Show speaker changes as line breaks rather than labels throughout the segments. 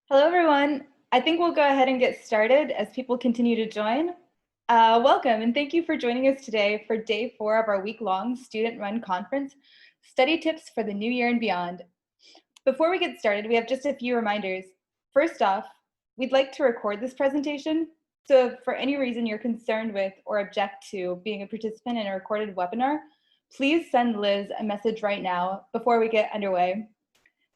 Hello, everyone. I think we'll go ahead and get started as people continue to join. Welcome, and thank you for joining us today for day 4 of our week-long student-run conference, Study Tips for the New Year and Beyond. Before we get started, we have just a few reminders. First off, we'd like to record this presentation, so if for any reason you're concerned with or object to being a participant in a recorded webinar, please send Liz a message right now before we get underway.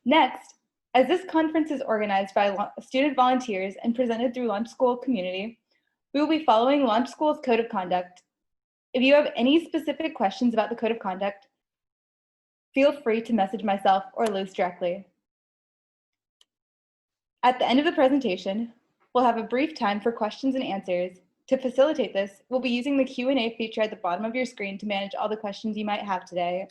Next, as this conference is organized by student volunteers and presented through Launch School community, we will be following Launch School's Code of Conduct. If you have any specific questions about the Code of Conduct, feel free to message myself or Liz directly. At the end of the presentation, we'll have a brief time for questions and answers. To facilitate this, we'll be using the Q&A feature at the bottom of your screen to manage all the questions you might have today.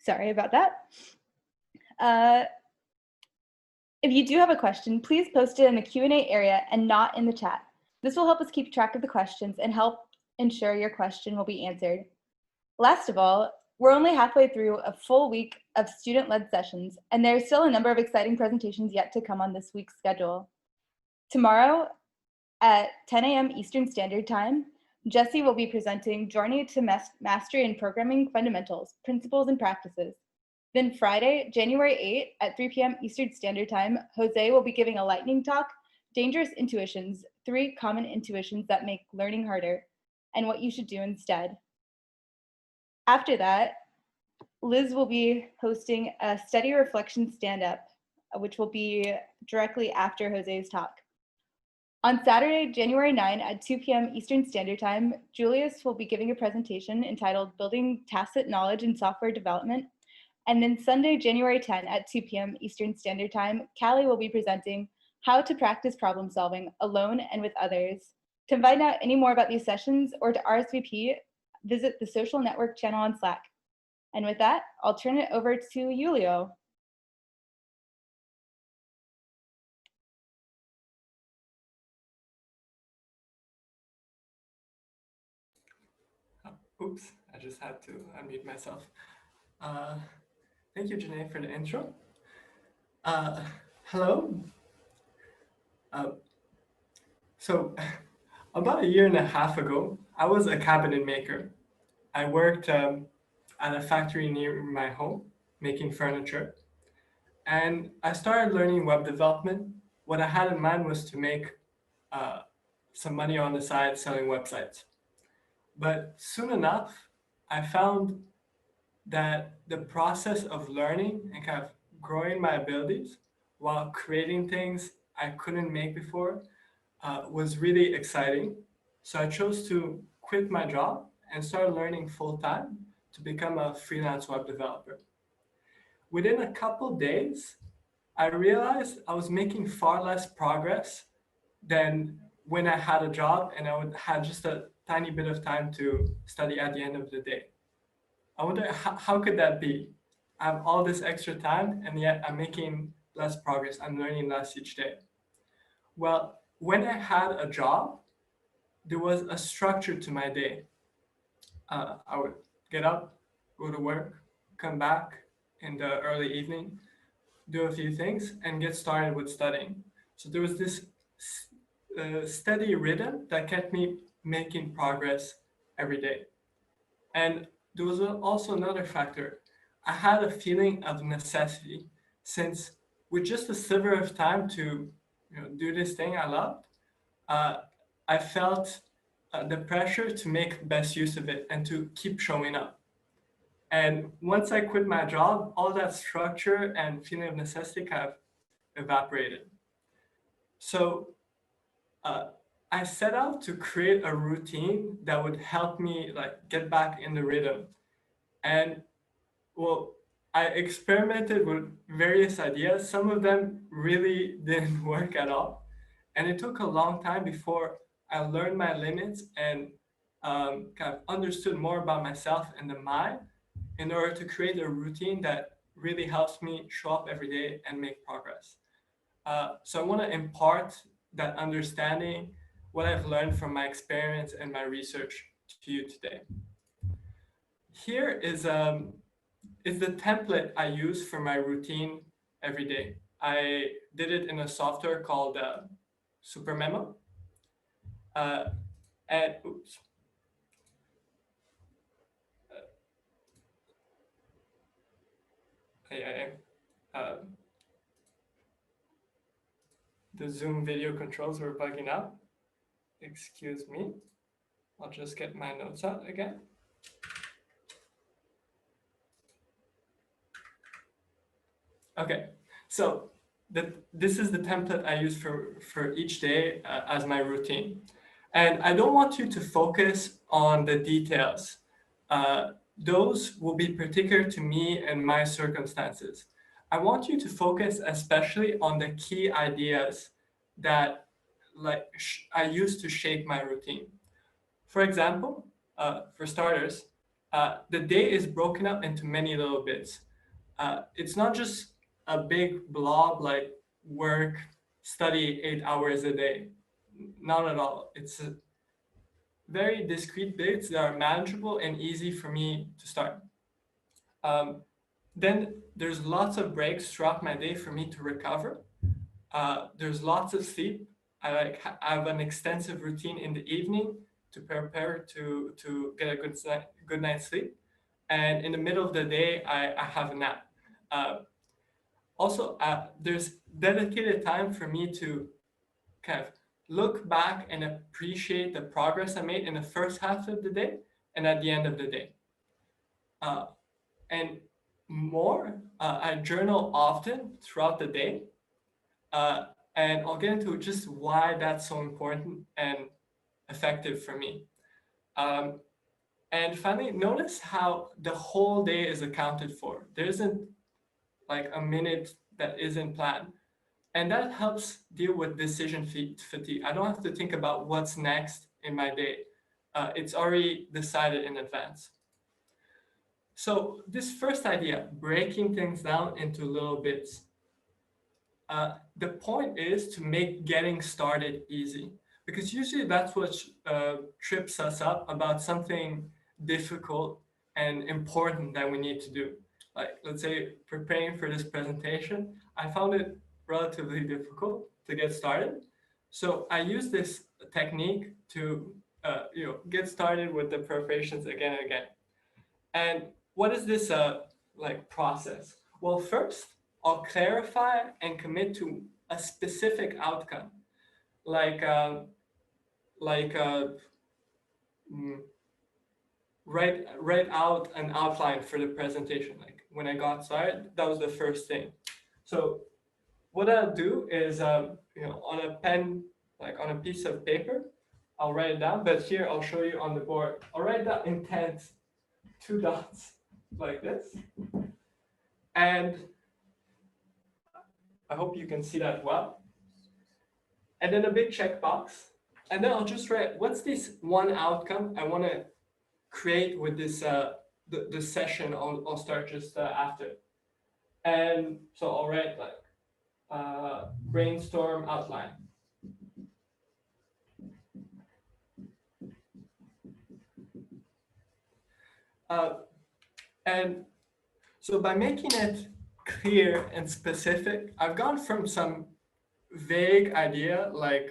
Sorry about that. If you do have a question, please post it in the Q&A area and not in the chat. This will help us keep track of the questions and help ensure your question will be answered. Last of all, we're only halfway through a full week of student-led sessions, and there's still a number of exciting presentations yet to come on this week's schedule. Tomorrow at 10 a.m. Eastern Standard Time, Jesse will be presenting Journey to Mastery in Programming Fundamentals, Principles and Practices. Then Friday, January 8th at 3 p.m. Eastern Standard Time, Jose will be giving a lightning talk, Dangerous Intuitions, 3 Common Intuitions That Make Learning Harder, and What You Should Do Instead. After that, Liz will be hosting a study reflection stand-up, which will be directly after Jose's talk. On Saturday, January 9 at 2 p.m. Eastern Standard Time, Julius will be giving a presentation entitled Building Tacit Knowledge in Software Development. And then Sunday, January 10 at 2 p.m. Eastern Standard Time, Callie will be presenting How to Practice Problem Solving Alone and with Others. To find out any more about these sessions or to RSVP, visit the social network channel on Slack. And with that, I'll turn it over to Iuliu.
Oops, I just had to unmute myself. Thank you, Janae, for the intro. Hello. So about a year and a half ago, I was a cabinet maker. I worked at a factory near my home, making furniture. And I started learning web development. What I had in mind was to make some money on the side selling websites. But soon enough, I found that the process of learning and kind of growing my abilities while creating things I couldn't make before was really exciting. So I chose to quit my job and start learning full-time to become a freelance web developer. Within a couple days, I realized I was making far less progress than when I had a job and I would have just a tiny bit of time to study at the end of the day. I wonder how could that be? I have all this extra time and yet I'm making less progress. I'm learning less each day. Well, when I had a job, there was a structure to my day. I would get up, go to work, come back in the early evening, do a few things and get started with studying. So there was this steady rhythm that kept me making progress every day. And there was also another factor. I had a feeling of necessity since with just a sliver of time to do this thing I loved, I felt the pressure to make best use of it and to keep showing up. And once I quit my job, all that structure and feeling of necessity kind of evaporated. So I set out to create a routine that would help me get back in the rhythm. And well, I experimented with various ideas. Some of them really didn't work at all. And it took a long time before I learned my limits and kind of understood more about myself and the mind in order to create a routine that really helps me show up every day and make progress. So I want to impart that understanding, what I've learned from my experience and my research to you today. Here is is the template I use for my routine every day. I did it in a software called Super Memo. Uh, and oops, uh, the Zoom video controls were bugging out. Excuse me. I'll just get my notes out again. Okay, so this is the template I use for each day as my routine. And I don't want you to focus on the details. Those will be particular to me and my circumstances. I want you to focus especially on the key ideas that I use to shape my routine. For example, for starters, the day is broken up into many little bits. It's not just a big blob like work, study 8 hours a day. Not at all. It's very discrete bits that are manageable and easy for me to start. Then there's lots of breaks throughout my day for me to recover. There's lots of sleep. I have an extensive routine in the evening to prepare to get a good night's sleep. And in the middle of the day, I have a nap. Also, there's dedicated time for me to kind of look back and appreciate the progress I made in the first half of the day and at the end of the day. Uh, and more, I journal often throughout the day. Uh, and I'll get into just why that's so important and effective for me. Um, and finally, notice how the whole day is accounted for. There isn't like a minute that isn't planned. And that helps deal with decision fatigue. I don't have to think about what's next in my day. It's already decided in advance. So this first idea, breaking things down into little bits, the point is to make getting started easy, because usually that's what trips us up about something difficult and important that we need to do. Like, let's say preparing for this presentation, I found it relatively difficult to get started. So I use this technique to get started with the preparations again and again. And what is this process? Well, first, I'll clarify and commit to a specific outcome, like uh, like uh, mm, write out an outline for the presentation. Like when I got started, that was the first thing. So what I'll do is, on a pen, like on a piece of paper, I'll write it down. But here I'll show you on the board. I'll write down intent, 2 dots, like this. And I hope you can see that well. And then a big checkbox. And then I'll just write, what's this one outcome I want to create with this the session I'll start just after. And so I'll write like brainstorm outline. And so by making it clear and specific, I've gone from some vague idea like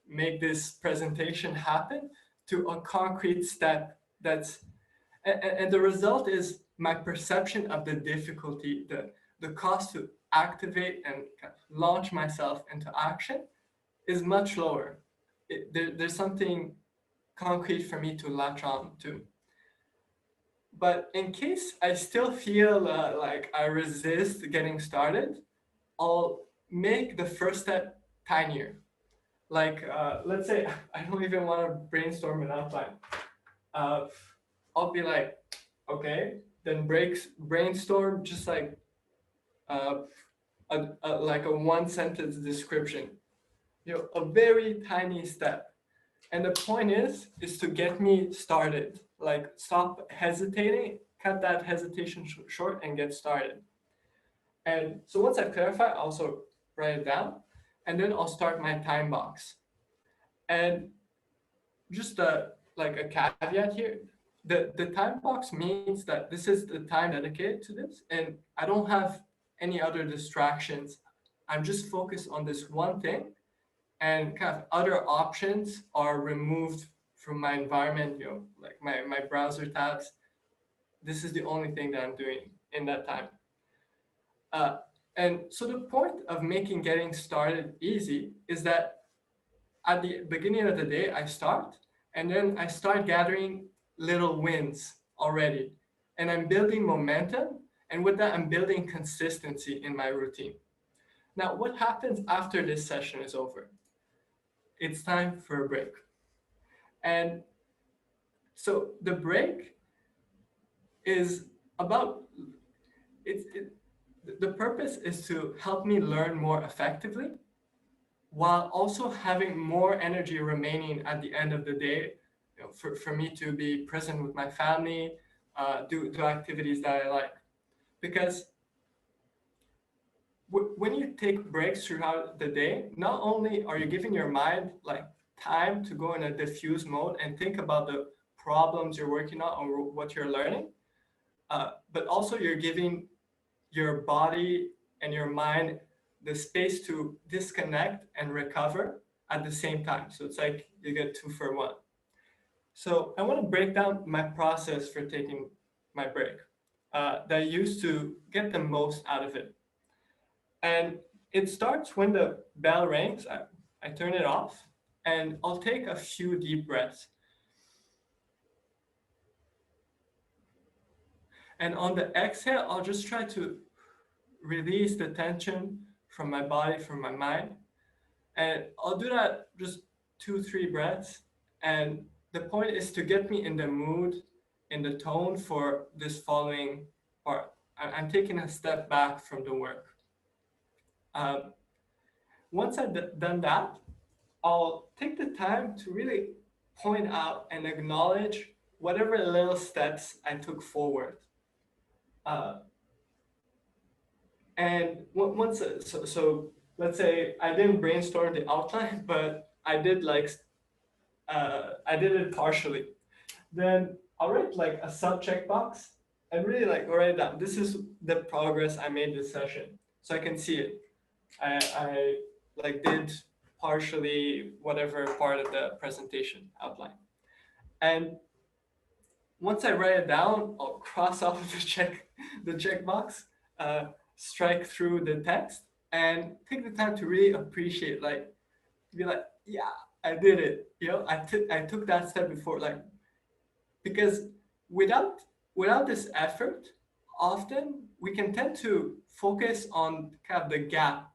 make this presentation happen to a concrete step and the result is my perception of the difficulty, the cost to activate and kind of launch myself into action is much lower. There's something concrete for me to latch on to. But in case I still feel like I resist getting started, I'll make the first step tinier. Like, let's say I don't even want to brainstorm an outline. I'll be like, okay, then brainstorm just like like a one sentence description. A very tiny step. And the point is to get me started. Like, stop hesitating, cut that hesitation short, and get started. And so once I've clarified, I'll also write it down, and then I'll start my time box. And just like a caveat here, the time box means that this is the time dedicated to this, and I don't have any other distractions. I'm just focused on this one thing, and kind of other options are removed from my environment, like my browser tabs. This is the only thing that I'm doing in that time. Uh, and so the point of making getting started easy is that at the beginning of the day, I start, and then I start gathering little wins already. And I'm building momentum. And with that, I'm building consistency in my routine. Now, what happens after this session is over? It's time for a break. And so the break is about it's it, the purpose is to help me learn more effectively while also having more energy remaining at the end of the day, for me to be present with my family, do activities that I like. Because when you take breaks throughout the day, not only are you giving your mind like time to go in a diffuse mode and think about the problems you're working on or what you're learning, but also you're giving your body and your mind the space to disconnect and recover at the same time. So it's like you get two for one. So I want to break down my process for taking my break that I use to get the most out of it. And it starts when the bell rings. I turn it off and I'll take a few deep breaths. And on the exhale, I'll just try to release the tension from my body, from my mind. And I'll do that just 2, 3 breaths. And the point is to get me in the mood, in the tone for this following part. I'm taking a step back from the work. Um, Once I've done that, I'll take the time to really point out and acknowledge whatever little steps I took forward. Uh, and once, so let's say I didn't brainstorm the outline, but I did it partially. Then I'll write like a subject box and really like write down. This is the progress I made this session, so I can see it. I like did partially whatever part of the presentation outline, and once I write it down, I'll cross off the checkbox, uh, strike through the text, and take the time to really appreciate, like, be like, yeah, I did it. I took that step before, like, because without this effort, often we can tend to focus on kind of the gap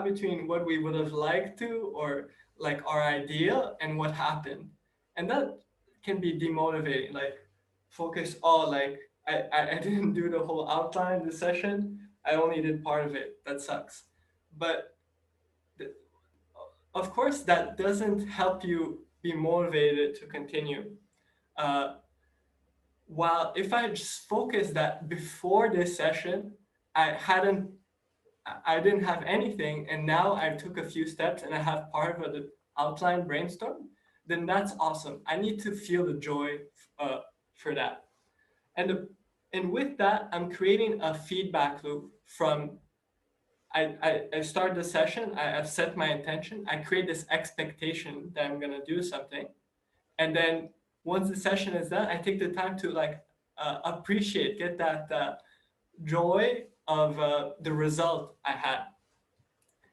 between what we would have liked to, or like our ideal, and what happened, and that can be demotivating. Like, focus all like I didn't do the whole outline this session, I only did part of it, that sucks. But th- of course that doesn't help you be motivated to continue. uh, while if I just focus that before this session, I hadn't, I didn't have anything, and now I took a few steps and I have part of the outline brainstorm, then that's awesome. I need to feel the joy uh, for that. And and with that, I'm creating a feedback loop from I start the session, I've set my intention, I create this expectation that I'm gonna do something, and then once the session is done, I take the time to like appreciate, get that joy of the result I had,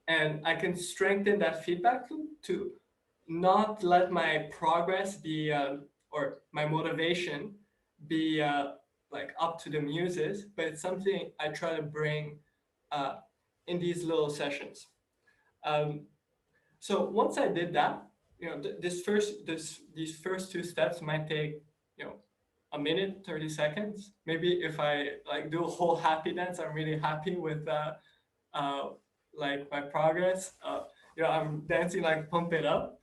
and I can strengthen that feedback loop to not let my progress be or my motivation be like up to the muses, but it's something I try to bring uh, in these little sessions. Um, so once I did that, these first two steps might take, a minute, 30 seconds. Maybe if I like do a whole happy dance, I'm really happy with uh, like my progress. I'm dancing like pump it up.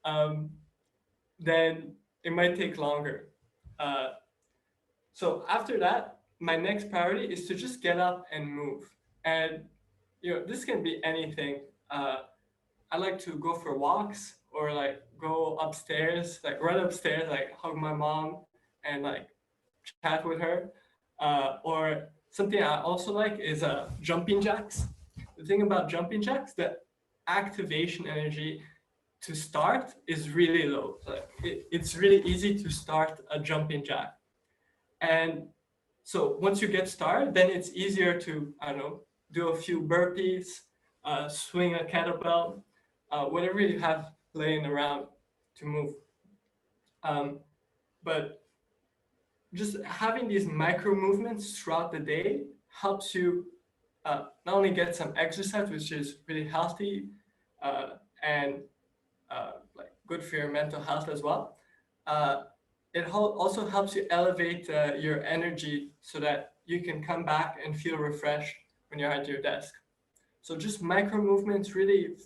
Um, then it might take longer. Uh, so after that, my next priority is to just get up and move. And this can be anything. I like to go for walks or like go upstairs, like run upstairs, like hug my mom, and like chat with her. Or something I also like is jumping jacks. The thing about jumping jacks, the activation energy to start is really low. Like it's really easy to start a jumping jack. And so once you get started, then it's easier to, I don't know, do a few burpees, swing a kettlebell, whatever you have laying around to move. Um, but just having these micro movements throughout the day helps you not only get some exercise, which is really healthy and like good for your mental health as well. Uh, it also helps you elevate your energy so that you can come back and feel refreshed when you're at your desk. So just micro movements really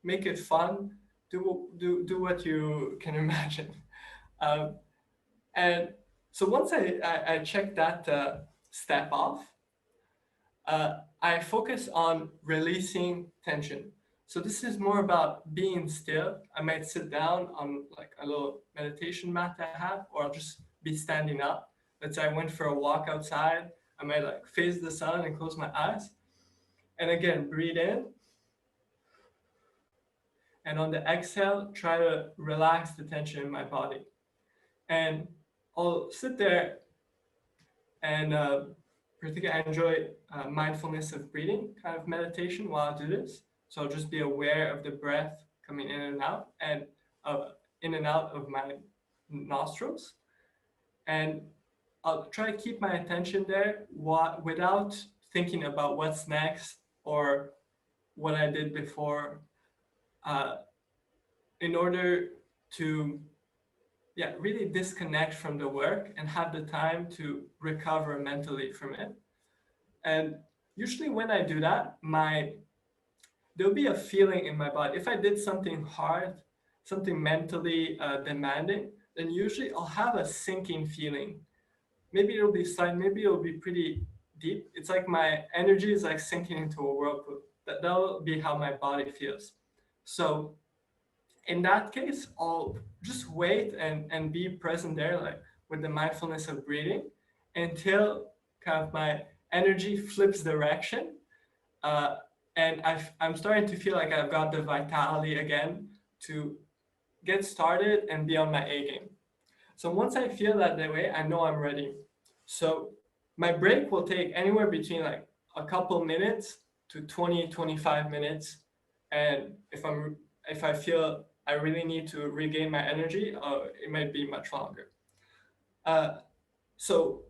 make it fun. Do what you can imagine. Um, and so once I check that step off, I focus on releasing tension. So this is more about being still. I might sit down on like a little meditation mat I have, or I'll just be standing up. Let's say I went for a walk outside. I might like face the sun and close my eyes. And again, breathe in. And on the exhale, try to relax the tension in my body. And I'll sit there and particularly I enjoy mindfulness of breathing kind of meditation while I do this. So I'll just be aware of the breath coming uh, in and out of my nostrils, and I'll try to keep my attention there without thinking about what's next or what I did before, uh, in order to really disconnect from the work and have the time to recover mentally from it. And usually when I do that, there'll be a feeling in my body. If I did something hard, something mentally demanding, then usually I'll have a sinking feeling. Maybe it'll be slight, maybe it'll be pretty deep. It's like my energy is like sinking into a whirlpool. That'll be how my body feels. So in that case, I'll just wait and be present there, like with the mindfulness of breathing, until kind of my energy flips direction. Uh, and I'm starting to feel like I've got the vitality again to get started and be on my A game. So once I feel that way, I know I'm ready. So my break will take anywhere between like a couple minutes to 20, 25 minutes. And if I feel I really need to regain my energy, it might be much longer. Uh, so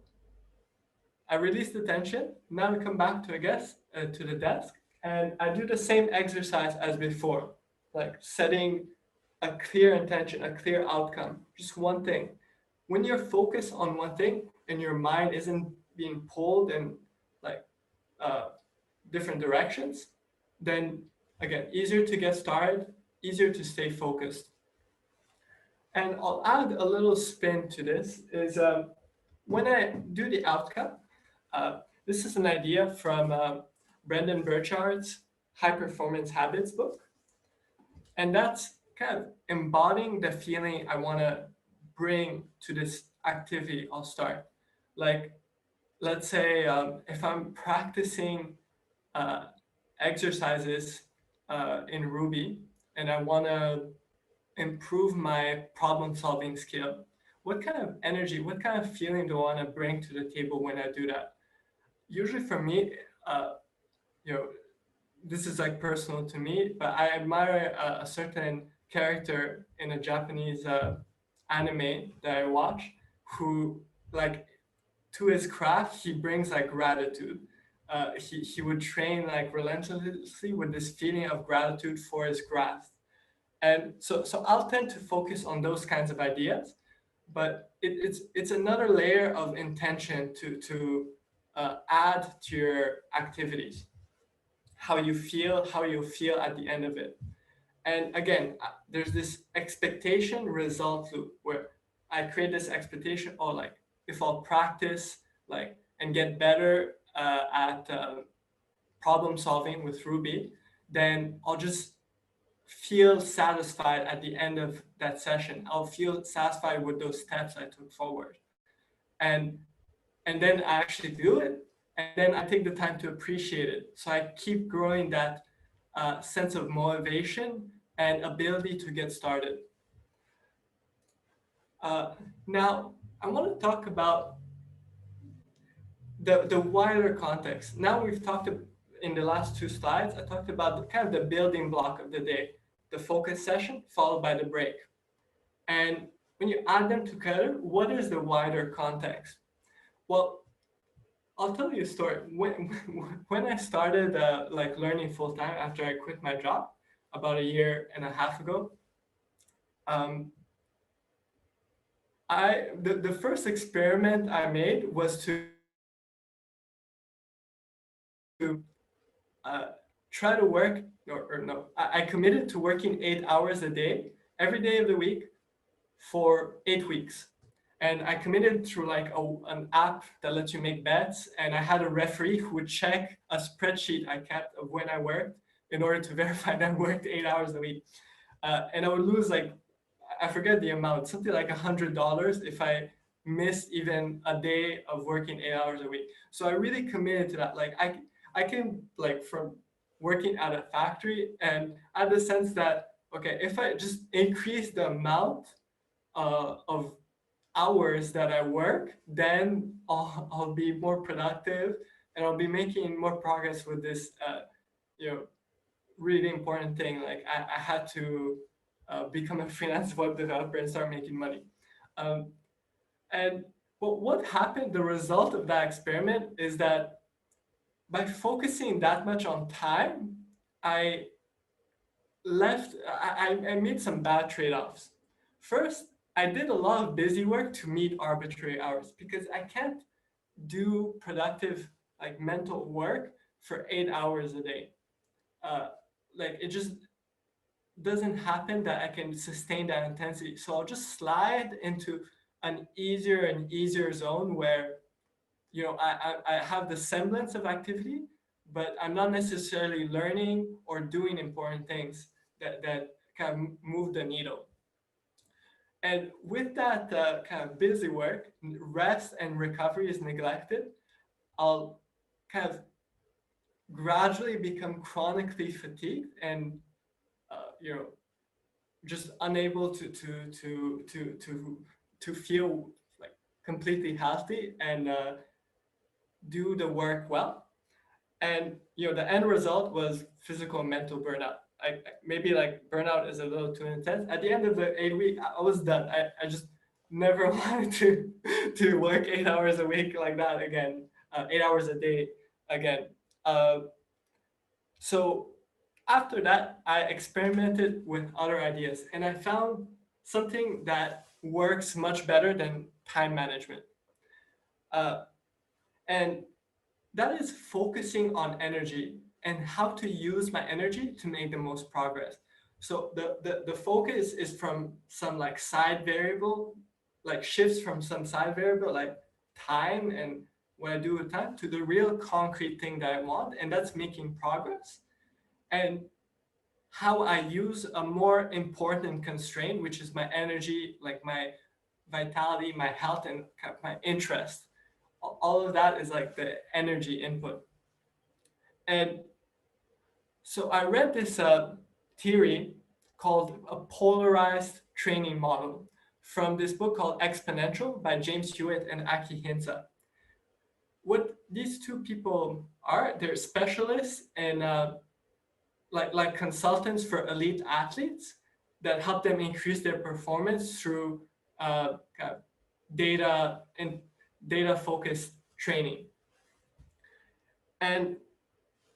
I release the tension. Now I come back to the desk, and I do the same exercise as before, like setting a clear intention, a clear outcome, just one thing. When you're focused on one thing and your mind isn't being pulled in like uh, different directions, then again, easier to get started, easier to stay focused. And I'll add a little spin to this is when I do the outcome, this is an idea from Brendan Burchard's High Performance Habits book. And that's kind of embodying the feeling I want to bring to this activity I'll start. Like, let's say if I'm practicing uh, exercises in Ruby and I want to improve my problem solving skill, what kind of energy, what kind of feeling do I want to bring to the table when I do that? Usually for me, uh, you know, this is like personal to me, but I admire a certain character in a Japanese anime that I watch who, like, to his craft, he brings like gratitude. He would train like relentlessly with this feeling of gratitude for his craft. And so I'll tend to focus on those kinds of ideas, but it's another layer of intention to add to your activities, how you feel at the end of it. And again, there's this expectation result loop where I create this expectation, or like if I'll practice like and get better at problem solving with Ruby, then I'll just feel satisfied at the end of that session. I'll feel satisfied with those steps I took forward. and then I actually do it, and then I take the time to appreciate it. So I keep growing that sense of motivation and ability to get started. Uh, Now, I want to talk about the wider context. Now we've talked in the last two slides, I talked about kind of the building block of the day, the focus session followed by the break. And when you add them together, what is the wider context? Well, I'll tell you a story. When I started like learning full time after I quit my job about a year and a half ago, um, the first experiment I made was to try to work, or no, I committed to working 8 hours a day every day of the week for 8 weeks. And I committed through like an app that lets you make bets. And I had a referee who would check a spreadsheet I kept of when I worked in order to verify that I worked 8 hours a week. And I would lose like, I forget the amount, something like $100 if I missed even a day of working 8 hours a week. So I really committed to that. Like I came like from working at a factory, and I had the sense that, okay, if I just increase the amount of hours that I work, then I'll be more productive and I'll be making more progress with this, you know, really important thing. Like I had to become a freelance web developer and start making money. Um, and what happened, the result of that experiment is that by focusing that much on time, I I made some bad trade-offs. First, I did a lot of busy work to meet arbitrary hours because I can't do productive like mental work for 8 hours a day. Uh, like it just doesn't happen that I can sustain that intensity. So I'll just slide into an easier and easier zone where I have the semblance of activity, but I'm not necessarily learning or doing important things that kind of move the needle. And with that kind of busy work, rest and recovery is neglected. I'll kind of gradually become chronically fatigued and you know just unable to feel like completely healthy and do the work well. And the end result was physical and mental burnout. Maybe like burnout is a little too intense. At the end of the 8 week, I was done. I just never wanted to work 8 hours a week like that again, 8 hours a day again. Uh, so after that, I experimented with other ideas, and I found something that works much better than time management. Uh, and that is focusing on energy and how to use my energy to make the most progress. So the focus is from some like side variable, like shifts from some side variable like time and what I do with time to the real concrete thing that I want, and that's making progress. And how I use a more important constraint, which is my energy, like my vitality, my health, and kind of my interest. All of that is like the energy input. And so I read this theory called a polarized training model from this book called Exponential by James Hewitt and Aki Hinsa. What these two people are, they're specialists in like consultants for elite athletes that help them increase their performance through kind of data and data focused training. And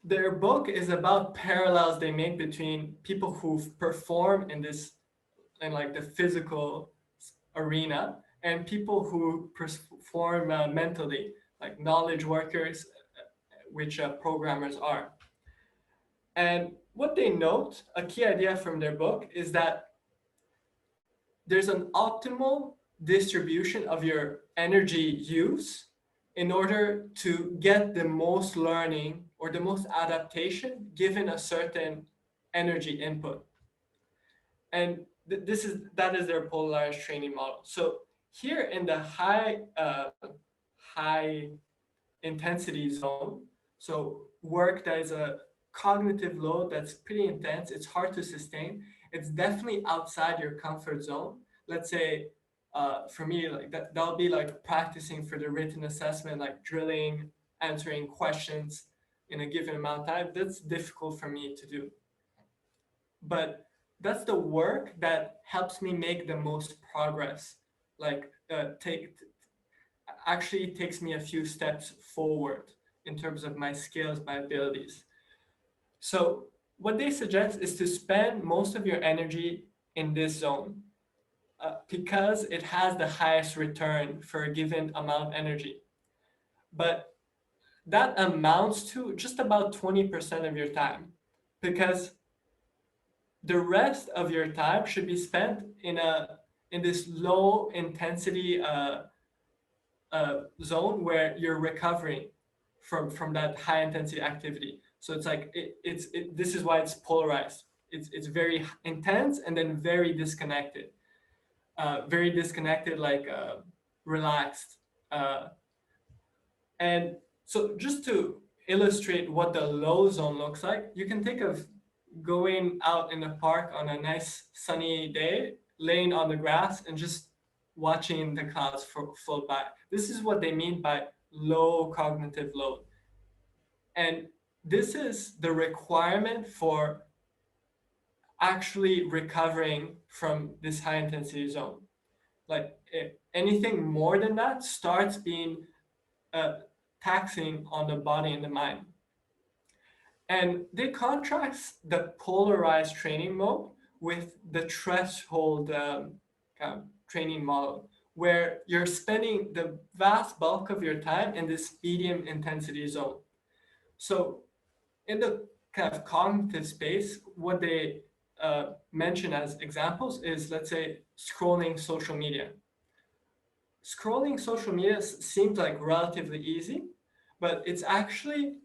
their book is about parallels they make between people who perform in like the physical arena and people who perform mentally, like knowledge workers, which programmers are. And what they note, a key idea from their book, is that there's an optimal distribution of your energy use in order to get the most learning or the most adaptation given a certain energy input. And that is their polarized training model. So here in the high intensity zone, so work that is a cognitive load that's pretty intense, it's hard to sustain, it's definitely outside your comfort zone. Let's say for me, like that'll be like practicing for the written assessment, like drilling, answering questions in a given amount of time. That's difficult for me to do, but that's the work that helps me make the most progress. Like take actually takes me a few steps forward in terms of my skills, my abilities. So what they suggest is to spend most of your energy in this zone because it has the highest return for a given amount of energy. But that amounts to just about 20% of your time, because the rest of your time should be spent in this low intensity zone where you're recovering from that high intensity activity. So it's like this is why it's polarized. It's very intense and then very disconnected, like relaxed. Uh, and so just to illustrate what the low zone looks like, you can think of going out in the park on a nice sunny day, laying on the grass and just watching the clouds float by. This is what they mean by low cognitive load. And this is the requirement for actually recovering from this high intensity zone. Like anything more than that starts being uh, taxing on the body and the mind. And they contrast the polarized training mode with the threshold kind of training model, where you're spending the vast bulk of your time in this medium intensity zone. So, in the kind of cognitive space, what they mention as examples is, let's say, scrolling social media. Scrolling social media seems like relatively easy, but it's actually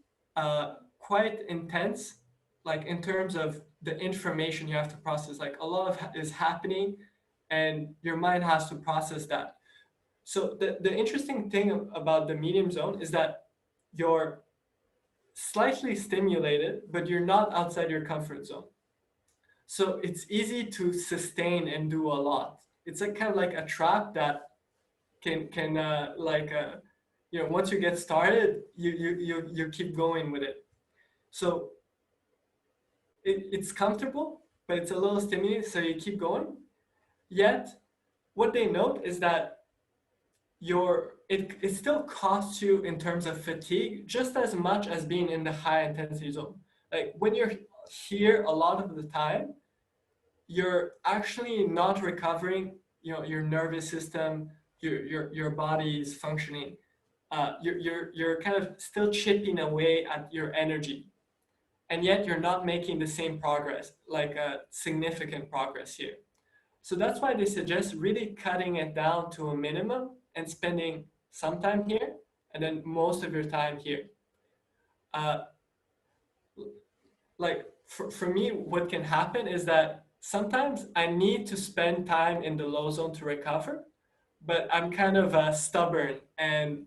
quite intense, like in terms of the information you have to process. Like a lot of is happening, and your mind has to process that. So the interesting thing about the medium zone is that you're slightly stimulated, but you're not outside your comfort zone. So it's easy to sustain and do a lot. It's like kind of like a trap that can once you get started, you keep going with it. So it's comfortable, but it's a little stimulating, so you keep going. Yet what they note is that it still costs you in terms of fatigue just as much as being in the high intensity zone. Like when you're here a lot of the time, you're actually not recovering, your nervous system, your body is functioning. You're kind of still chipping away at your energy, and yet you're not making the same progress, like a significant progress here. So that's why they suggest really cutting it down to a minimum and spending some time here and then most of your time here. Uh, like for me, what can happen is that sometimes I need to spend time in the low zone to recover, but I'm kind of stubborn, and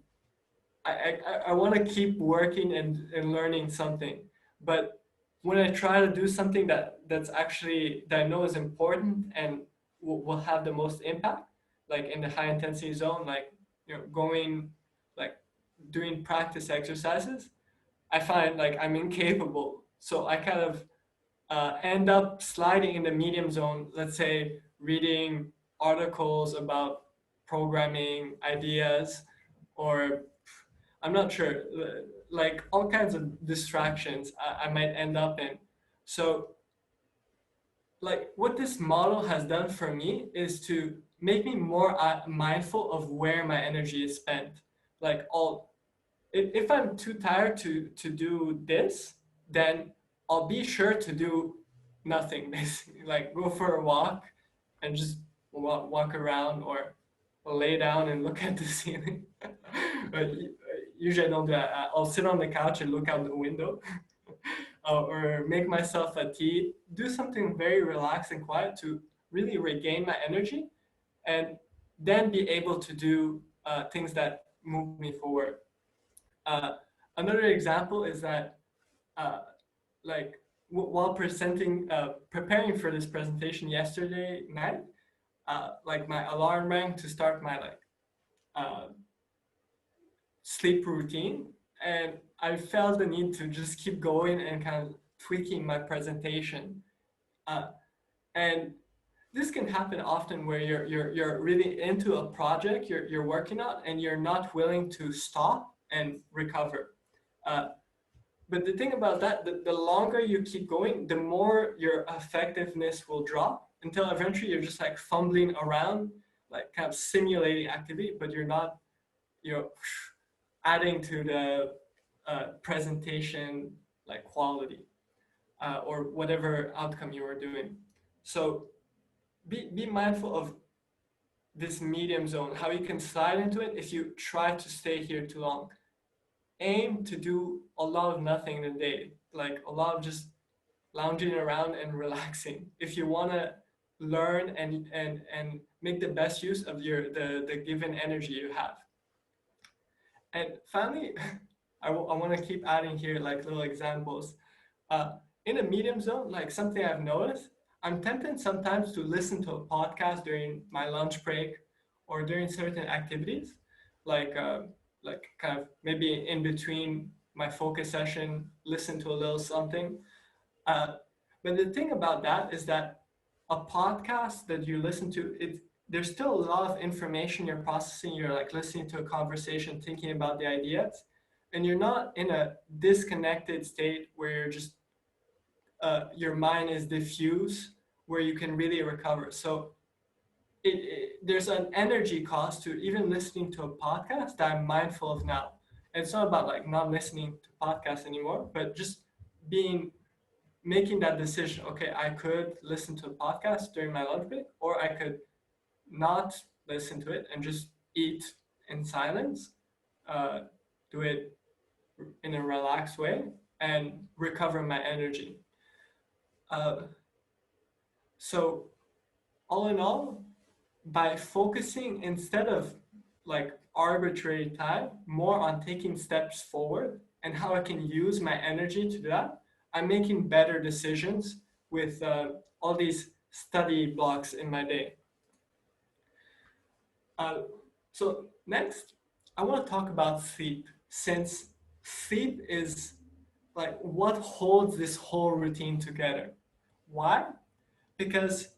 I want to keep working and learning something. But when I try to do something that's actually that I know is important and will have the most impact, like in the high intensity zone, like going like doing practice exercises, I find like I'm incapable. So I kind of end up sliding in the medium zone, let's say reading articles about programming ideas, or I'm not sure, like all kinds of distractions I might end up in. So, like, what this model has done for me is to make me more mindful of where my energy is spent. Like, if I'm too tired to do this, then I'll be sure to do nothing, basically. Like, go for a walk and just walk around, or lay down and look at the ceiling. But usually I don't do that. I'll sit on the couch and look out the window, or make myself a tea. Do something very relaxed and quiet to really regain my energy. And then be able to do things that move me forward. Uh, Another example is that uh, like while preparing for this presentation yesterday night, like my alarm rang to start my uh, sleep routine, and I felt the need to just keep going and kind of tweaking my presentation. Uh, and this can happen often where you're really into a project you're working on and you're not willing to stop and recover. Uh, but the thing about that, the longer you keep going, the more your effectiveness will drop until eventually you're just like fumbling around, like kind of simulating activity, but you're not, you know, adding to the presentation like quality or whatever outcome you are doing. So be mindful of this medium zone, how you can slide into it if you try to stay here too long. Aim to do a lot of nothing in a day, like a lot of just lounging around and relaxing. If you want to learn and make the best use of the given energy you have. And finally, I want to keep adding here like little examples. Uh, in a medium zone, like something I've noticed, I'm tempted sometimes to listen to a podcast during my lunch break or during certain activities, like like kind of maybe in between my focus session, listen to a little something. Uh, but the thing about that is that a podcast that you listen to, there's still a lot of information you're processing. You're like listening to a conversation, thinking about the ideas, and you're not in a disconnected state where you're just your mind is diffuse, where you can really recover. So there's an energy cost to even listening to a podcast that I'm mindful of now. And it's not about like not listening to podcasts anymore, but just being making that decision. Okay, I could listen to a podcast during my lunch break, or I could not listen to it and just eat in silence, uh, do it in a relaxed way, and recover my energy. Uh, so all in all, by focusing instead of like arbitrary time, more on taking steps forward and how I can use my energy to do that, I'm making better decisions with all these study blocks in my day. Uh, so next, I want to talk about sleep, since sleep is like what holds this whole routine together. Why? Because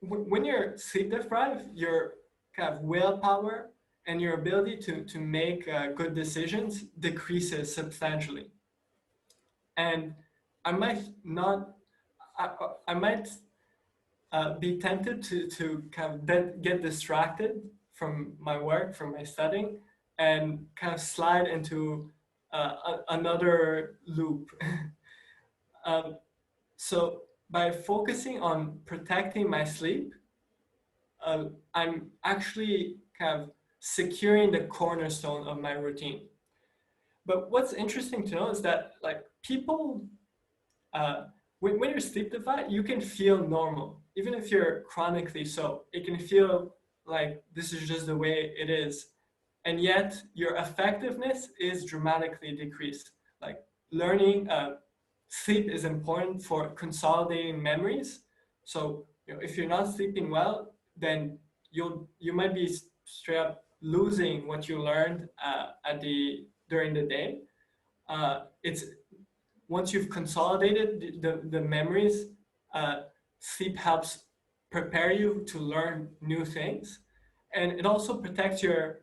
when you're sleep deprived, your kind of willpower and your ability to make good decisions decreases substantially. And I might not, I might be tempted to kind of then get distracted from my work, from my studying, and kind of slide into another loop. um, so by focusing on protecting my sleep, I'm actually kind of securing the cornerstone of my routine. But what's interesting to know is that like people, uh, when you're sleep deprived, you can feel normal, even if you're chronically so. It can feel like this is just the way it is, and yet your effectiveness is dramatically decreased. Like learning, sleep is important for consolidating memories. So if you're not sleeping well, then you might be straight up losing what you learned at the during the day. It's once you've consolidated the memories, uh, sleep helps prepare you to learn new things. And it also protects your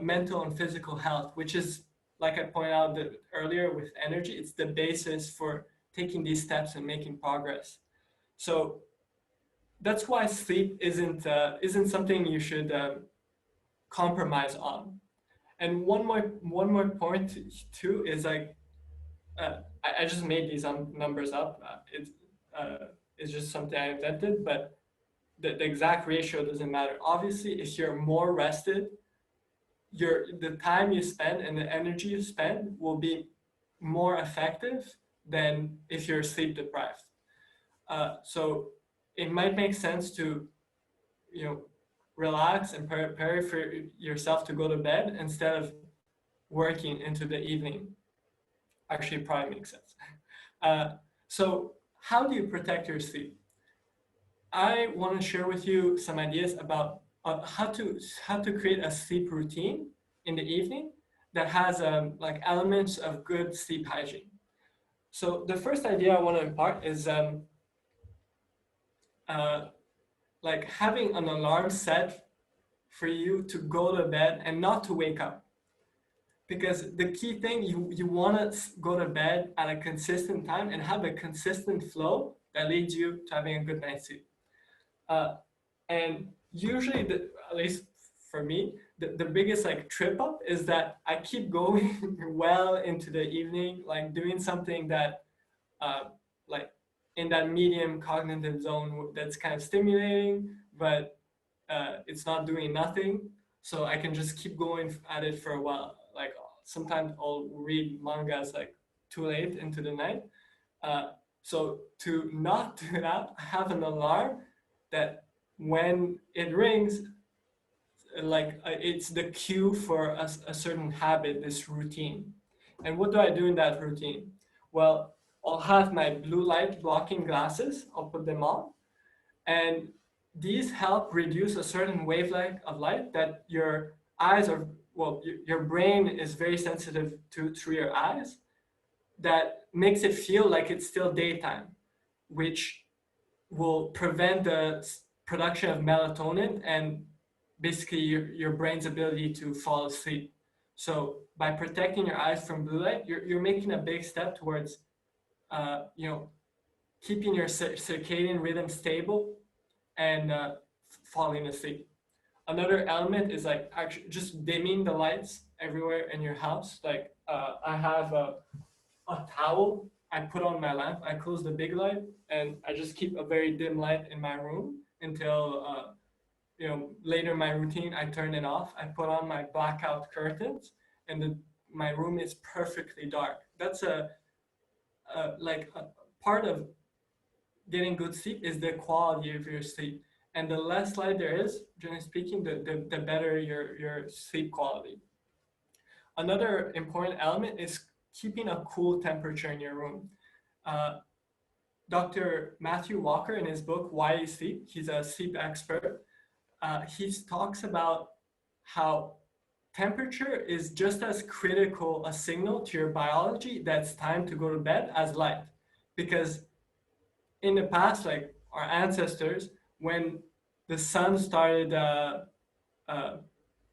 mental and physical health, which is, like I pointed out earlier with energy, it's the basis for taking these steps and making progress. So that's why sleep isn't something you should compromise on. And one more point too is like I just made these numbers up. It's just something I invented, but the exact ratio doesn't matter. Obviously, if you're more rested, the time you spend and the energy you spend will be more effective than if you're sleep deprived. So it might make sense to, you know, relax and prepare for yourself to go to bed instead of working into the evening. Actually, it probably makes sense. Uh, so, how do you protect your sleep? I want to share with you some ideas about how to create a sleep routine in the evening that has like elements of good sleep hygiene. So the first idea I want to impart is uh, like having an alarm set for you to go to bed and not to wake up. Because the key thing, you want to go to bed at a consistent time and have a consistent flow that leads you to having a good night's sleep. Uh, and usually, at least for me, the biggest like trip up is that I keep going well into the evening, like doing something that uh, like in that medium cognitive zone that's kind of stimulating, but it's not doing nothing. So I can just keep going at it for a while. Like sometimes I'll read mangas like too late into the night. Uh, so to not do that, I have an alarm that when it rings, it's the cue for a certain habit, this routine. And what do I do in that routine? Well, I'll have my blue light blocking glasses, I'll put them on, and these help reduce a certain wavelength of light that your eyes are, well, your brain is very sensitive to through your eyes, that makes it feel like it's still daytime, which will prevent the production of melatonin and basically your brain's ability to fall asleep. So by protecting your eyes from blue light, you're making a big step towards you know, keeping your circadian rhythm stable and falling asleep. Another element is like actually just dimming the lights everywhere in your house. Like I have a towel I put on my lamp. I close the big light and I just keep a very dim light in my room until later in my routine I turn it off. I put on my blackout curtains and my room is perfectly dark. That's a part of getting good sleep is the quality of your sleep. And the less light there is, generally speaking, the better your sleep quality. Another important element is keeping a cool temperature in your room. Uh, Dr. Matthew Walker, in his book Why You Sleep, he's a sleep expert. He talks about how temperature is just as critical a signal to your biology that's time to go to bed as light. Because in the past, like our ancestors, when the sun started, uh,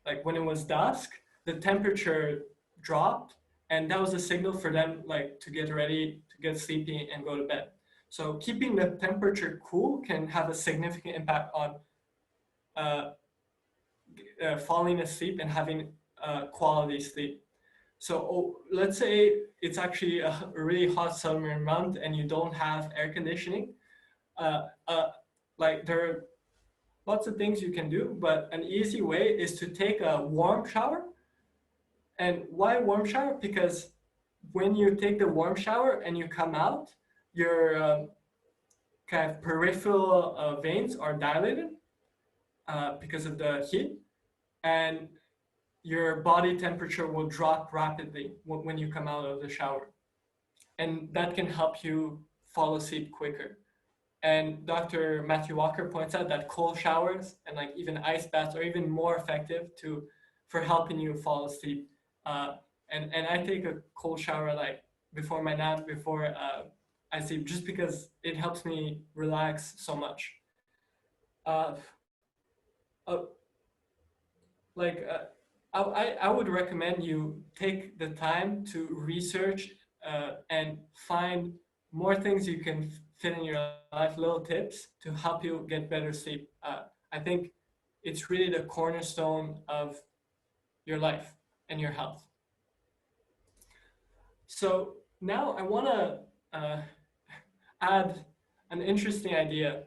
like when it was dusk, the temperature dropped, and that was a signal for them like to get ready, to get sleepy, and go to bed. So keeping the temperature cool can have a significant impact on uh, falling asleep and having quality sleep. So let's say it's actually a really hot summer month and you don't have air conditioning. Uh, uh, like there are lots of things you can do, but an easy way is to take a warm shower. And why warm shower? Because when you take the warm shower and you come out, your kind of peripheral veins are dilated because of the heat, and your body temperature will drop rapidly when you come out of the shower. And that can help you fall asleep quicker. And Dr. Matthew Walker points out that cold showers and like even ice baths are even more effective for helping you fall asleep. Uh, and I take a cold shower like before my nap, before I sleep, just because it helps me relax so much. Uh, uh, like I would recommend you take the time to research and find more things you can fit in your life, little tips to help you get better sleep. I think it's really the cornerstone of your life and your health. So now I want to add an interesting idea.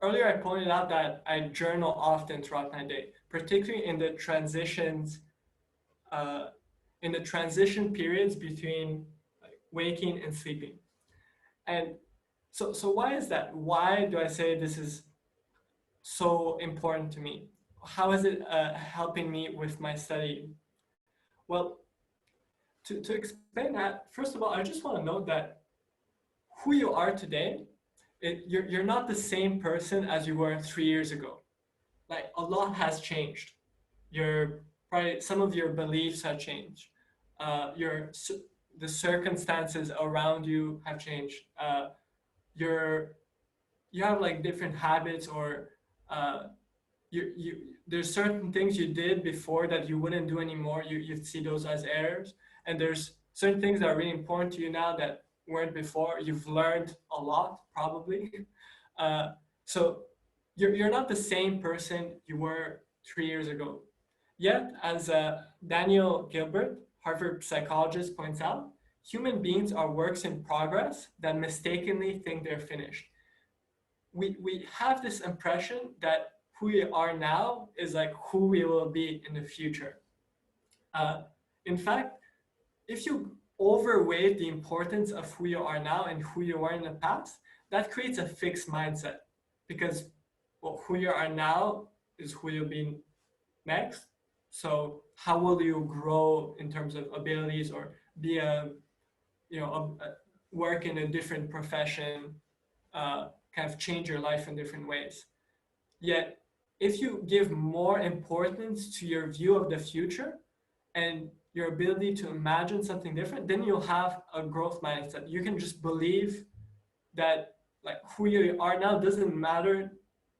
Earlier, I pointed out that I journal often throughout my day, particularly uh, in the transition periods between like, waking and sleeping. And so why is that? Why do I say this is so important to me? How is it helping me with my study? Well, to explain that, first of all, I just want to note that who you are today, you're not the same person as you were 3 years ago. Like a lot has changed. Your probably some of your beliefs have changed. Your the circumstances around you have changed. Your you have like different habits or uh, you there's certain things you did before that you wouldn't do anymore. You see those as errors, and there's certain things that are really important to you now that weren't before. You've learned a lot probably. uh, so you're not the same person you were 3 years ago. Yet, as Daniel Gilbert, Harvard psychologist, points out, human beings are works in progress that mistakenly think they're finished. We have this impression that who we are now is like who we will be in the future. Uh, in fact, if you overweight the importance of who you are now and who you were in the past, that creates a fixed mindset because well, who you are now is who you'll be next. So how will you grow in terms of abilities or be work in a different profession, kind of change your life in different ways. Yet, if you give more importance to your view of the future and your ability to imagine something different, then you'll have a growth mindset. You can just believe that like who you are now doesn't matter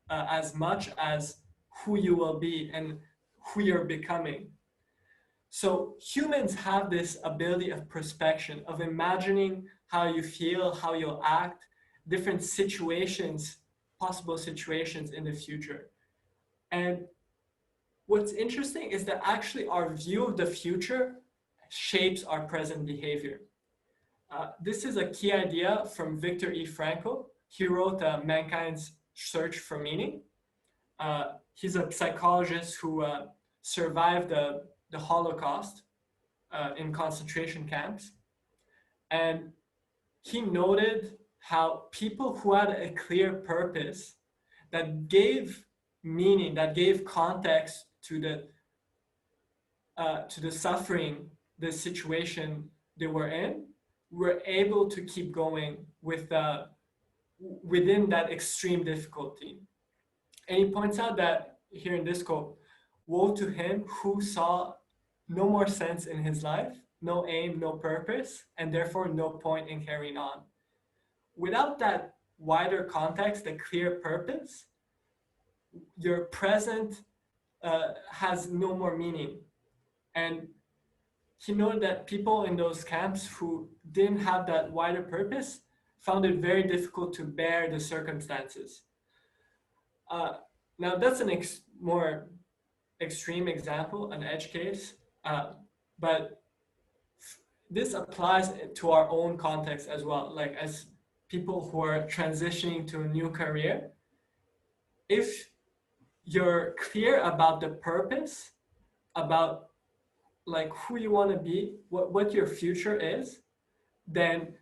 as much as who you will be and who you're becoming. So humans have this ability of prospection, of imagining how you feel, how you'll act, different situations, possible situations in the future. And what's interesting is that actually our view of the future shapes our present behavior. This is a key idea from Viktor E. Frankl. He wrote Mankind's Search for Meaning. He's a psychologist who survived the Holocaust in concentration camps. And he noted how people who had a clear purpose that gave meaning, that gave context to the suffering, the situation they were in, were able to keep going with within that extreme difficulty. And he points out that here in this quote, woe to him who saw no more sense in his life, no aim, no purpose, and therefore no point in carrying on. Without that wider context, the clear purpose, your present has no more meaning. And he noted that people in those camps who didn't have that wider purpose found it very difficult to bear the circumstances. Now that's an more extreme example, an edge case, but this applies to our own context as well. Like as people who are transitioning to a new career, if you're clear about the purpose, about like who you want to be, what your future is, then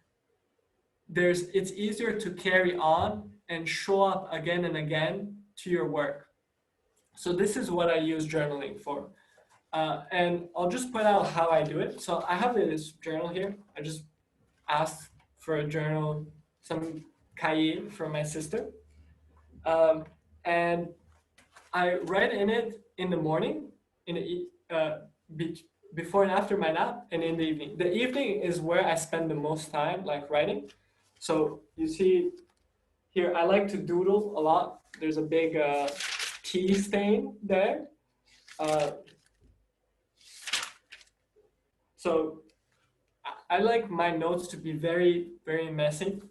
it's easier to carry on and show up again and again to your work. So this is what I use journaling for. And I'll just point out how I do it. So I have this journal here. I just asked for a journal, some cahier from my sister. And I write in it in the morning, before and after my nap, and in the evening. The evening is where I spend the most time, like writing. So you see here, I like to doodle a lot. There's a big tea stain there. So I like my notes to be very, very messy.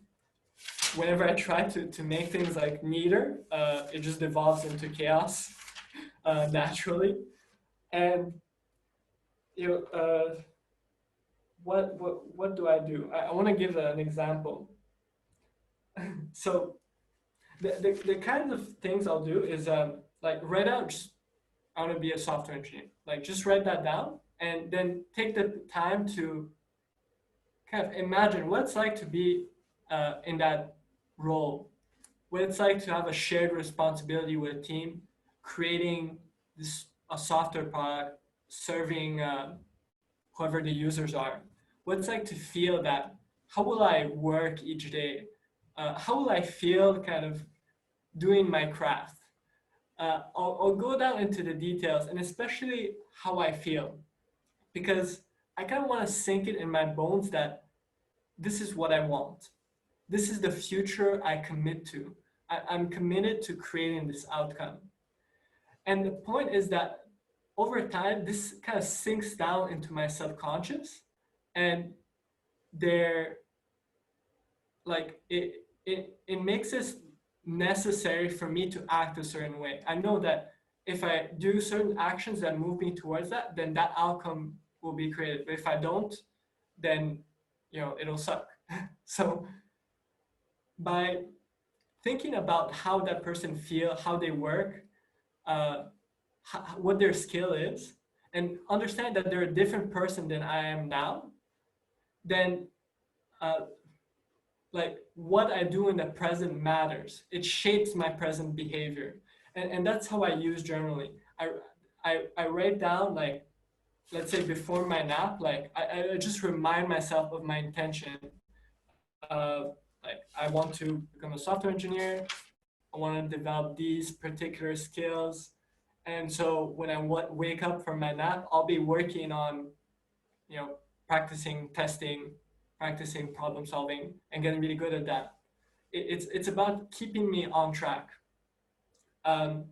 Whenever I try to make things like neater, it just devolves into chaos naturally. And what do I do? I want to give an example. So the kinds of things I'll do is like write out. I want to be a software engineer. Like just write that down and then take the time to kind of imagine what it's like to be in that role. what it's like to have a shared responsibility with a team, creating a software product, serving whoever the users are. What it's like to feel that. How will I work each day? How will I feel kind of doing my craft? I'll go down into the details and especially how I feel because I kind of want to sink it in my bones that this is what I want. This is the future I commit to. I'm committed to creating this outcome. And the point is that over time, this kind of sinks down into my subconscious and there, like, it makes it necessary for me to act a certain way. I know that if I do certain actions that move me towards that, then that outcome will be created. But if I don't, then, it'll suck. So by thinking about how that person feel, how they work, uh, what their skill is, and understand that they're a different person than I am now, then uh, like what I do in the present matters. It shapes my present behavior, and that's how I use journaling. I write down, like, let's say before my nap, like I just remind myself of my intention. Like I want to become a software engineer. I want to develop these particular skills. And so when I wake up from my nap, I'll be working on, practicing testing, practicing problem solving, and getting really good at that. It's about keeping me on track. Um,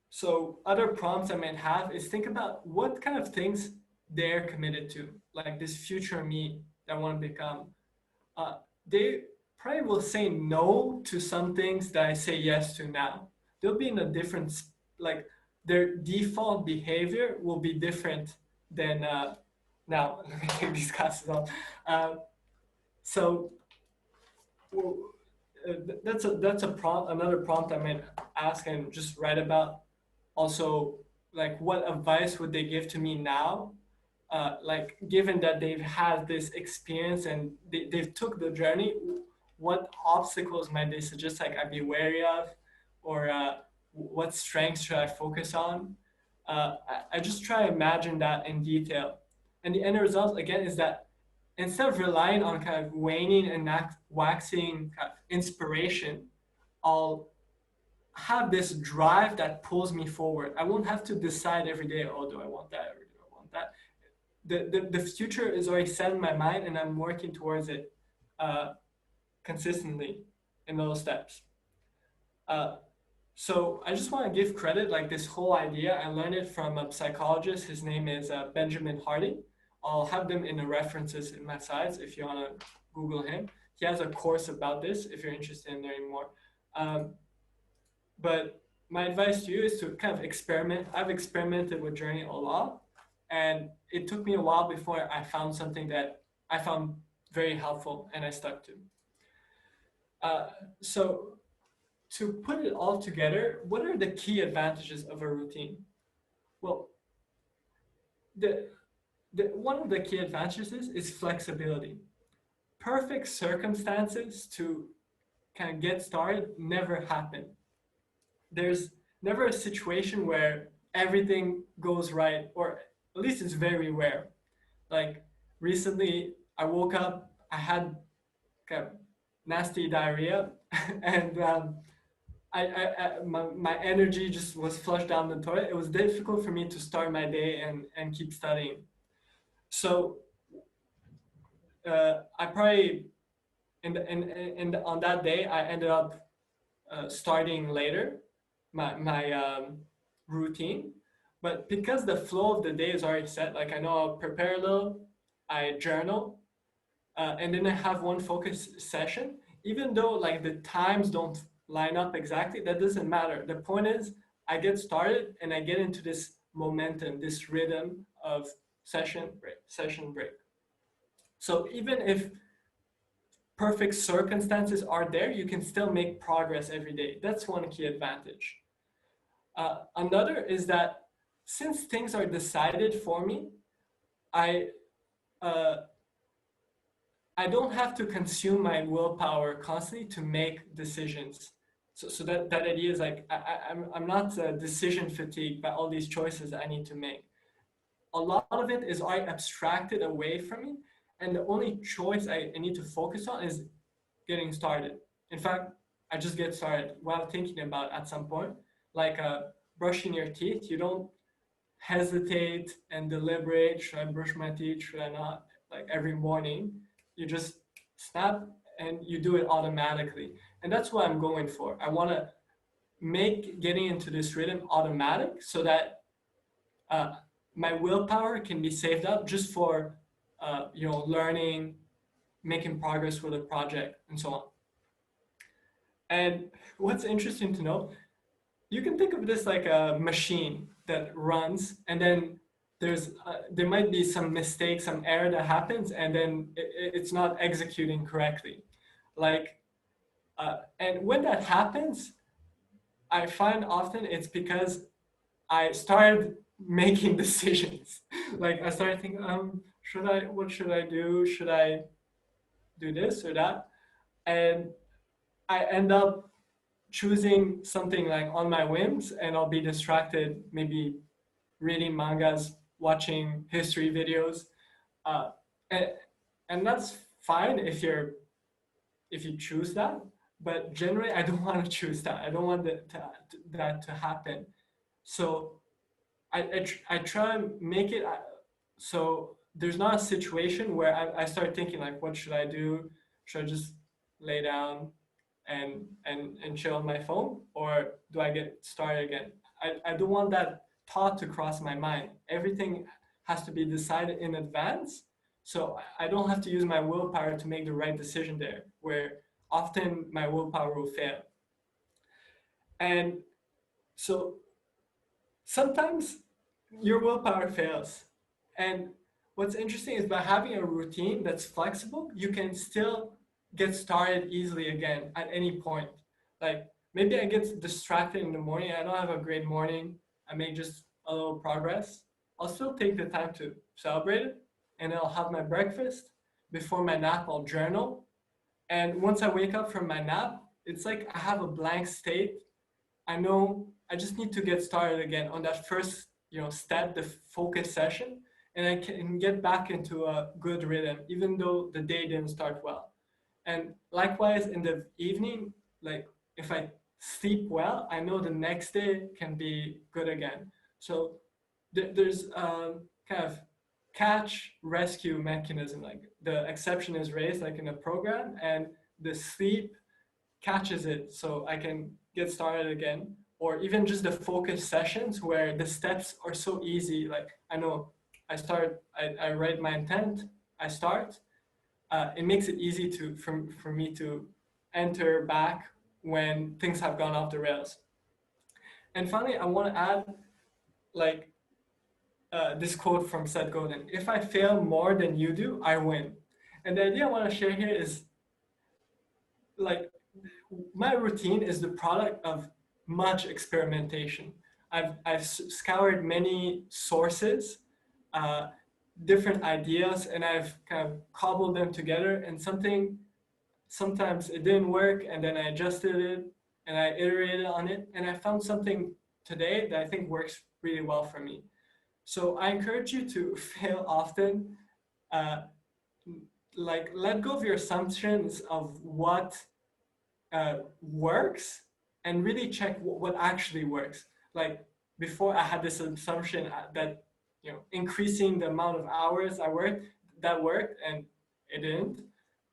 so other prompts I might have is think about what kind of things they're committed to, like this future me that I want to become. Uh, they probably will say no to some things that I say yes to now. They'll be in a different, like their default behavior will be different than now. Let me take these glasses off. So well, that's a prompt. Another prompt I might ask and just write about. Also, like what advice would they give to me now? Like given that they've had this experience and they've took the journey, what obstacles might they suggest like I be wary of, or what strengths should I focus on? I just try to imagine that in detail, and the end result again is that instead of relying on kind of waning and waxing kind of inspiration, I'll have this drive that pulls me forward. I won't have to decide every day, oh, do I want that or do I want that? The future is already set in my mind and I'm working towards it uh, consistently in those steps. Uh, so I just want to give credit, like this whole idea, I learned it from a psychologist. His name is Benjamin Hardy. I'll have them in the references in my slides if you want to Google him. He has a course about this if you're interested in learning more. But my advice to you is to kind of experiment. I've experimented with journaling a lot, and it took me a while before I found something that I found very helpful and I stuck to. So to put it all together, what are the key advantages of a routine? Well, one of the key advantages is flexibility. Perfect circumstances to kind of get started never happen. There's never a situation where everything goes right, or at least it's very rare. Like recently, I woke up, I had kind of nasty diarrhea, and my energy just was flushed down the toilet. It was difficult for me to start my day and keep studying. So I probably on that day I ended up starting later my routine, but because the flow of the day is already set, like I know I'll prepare a little, I journal, and then I have one focus session. Even though like the times don't line up exactly, that doesn't matter. The point is I get started and I get into this momentum, this rhythm of session break, session break. So even if perfect circumstances are there, you can still make progress every day. That's one key advantage. Another is that since things are decided for me, I I don't have to consume my willpower constantly to make decisions. So that idea is like I'm not decision fatigued by all these choices I need to make. A lot of it is I abstracted away from me, and the only choice I need to focus on is getting started. In fact, I just get started while thinking about at some point, like brushing your teeth. You don't hesitate and deliberate. Should I brush my teeth? Should I not? Like every morning, you just snap and you do it automatically. And that's what I'm going for. I want to make getting into this rhythm automatic so that uh, my willpower can be saved up just for learning, making progress with a project, and so on. And what's interesting to know, you can think of this like a machine that runs, and then there might be some mistake, some error that happens, and then it's not executing correctly. Like, and when that happens, I find often it's because I started making decisions. Like I started thinking, what should I do? Should I do this or that? And I end up choosing something like on my whims, and I'll be distracted, maybe reading mangas, watching history videos, uh, and, and that's fine if you choose that. But generally, I don't want to choose that. I don't want that to happen. So I try and make it so there's not a situation where I start thinking like, what should I do? Should I just lay down and chill on my phone, or do I get started again? I don't want that thought to cross my mind. Everything has to be decided in advance, so I don't have to use my willpower to make the right decision there, where often my willpower will fail. And so sometimes your willpower fails. And what's interesting is by having a routine that's flexible, you can still get started easily again at any point. Like maybe I get distracted in the morning, I don't have a great morning, I make just a little progress. I'll still take the time to celebrate it, and then I'll have my breakfast. Before my nap, I'll journal. And once I wake up from my nap, it's like I have a blank state. I know I just need to get started again on that first, step, the focus session, and I can get back into a good rhythm, even though the day didn't start well. And likewise, in the evening, like if I sleep well, I know the next day can be good again. So there's kind of catch rescue mechanism. Like the exception is raised, like in a program, and the sleep catches it so I can get started again. Or even just the focus sessions where the steps are so easy. Like I know I write my intent, I start. It makes it easy for me to enter back when things have gone off the rails. And finally, I want to add like this quote from Seth Godin: "If I fail more than you do, I win." And the idea I want to share here is like my routine is the product of much experimentation. I've scoured many sources, uh, different ideas, and I've kind of cobbled them together. And sometimes it didn't work, and then I adjusted it and I iterated on it, and I found something today that I think works really well for me. So I encourage you to fail often. Uh, like let go of your assumptions of what works, and really check what actually works. Like before, I had this assumption that increasing the amount of hours I worked, that worked, and it didn't.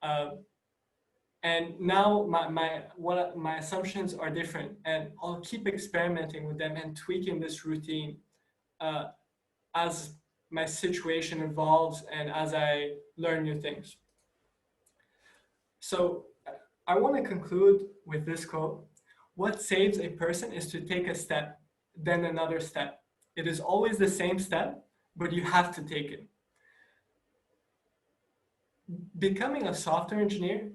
Uh, and now my assumptions are different, and I'll keep experimenting with them and tweaking this routine uh, as my situation evolves and as I learn new things. So I want to conclude with this quote: "What saves a person is to take a step, then another step. It is always the same step, but you have to take it." Becoming a software engineer,